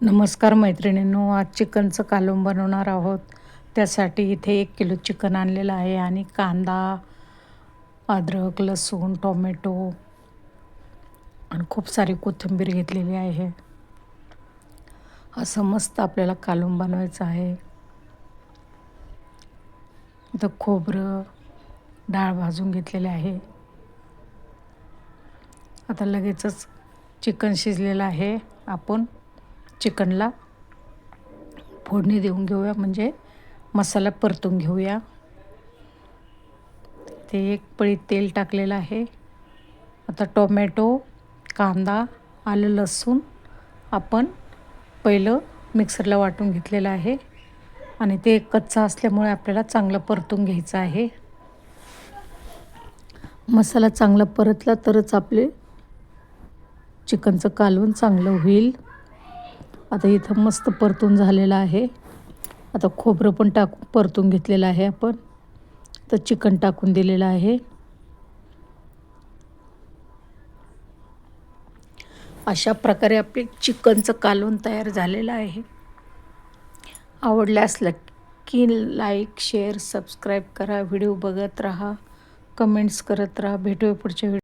नमस्कार मैत्रिणींनो, आज चिकनचं कालवण बनवणार आहोत. त्यासाठी इथे 1 किलो चिकन आणलेलं आहे आणि कांदा, अद्रक, लसूण, टोमॅटो आणि खूप सारी कोथिंबीर घेतलेली आहे. असं मस्त आपल्याला कालवण बनवायचं आहे. इथं खोबरं, डाळ भाजून घेतलेले आहे. आता लगेचच चिकन शिजलेलं आहे. आपण चिकनला फोडणी देऊन घेऊया, म्हणजे मसाला परतून घेऊया. ते 1 पळी तेल टाकलेलं आहे. आता टोमॅटो, कांदा, आलं, लसूण आपण पहिलं मिक्सरला वाटून घेतलेलं आहे आणि ते कच्चा असल्यामुळे आपल्याला चांगलं परतून घ्यायचं आहे. मसाला चांगला परतला तरच आपले चिकनचं कालवण चांगलं होईल. आता इथं मस्त परतून झालेलं आहे. आता खोबरं पण परतून घेतलेलं आहे आपण. तर चिकन टाकून दिलेलं आहे. अशा प्रकारे आपले चिकनचं कालवण तयार झालेलं आहे. आवडल्यास की लाईक, शेअर, सबस्क्राईब करा. व्हिडिओ बघत राहा, कमेंट्स करत राहा. भेटूया पुढच्या व्हिडिओ.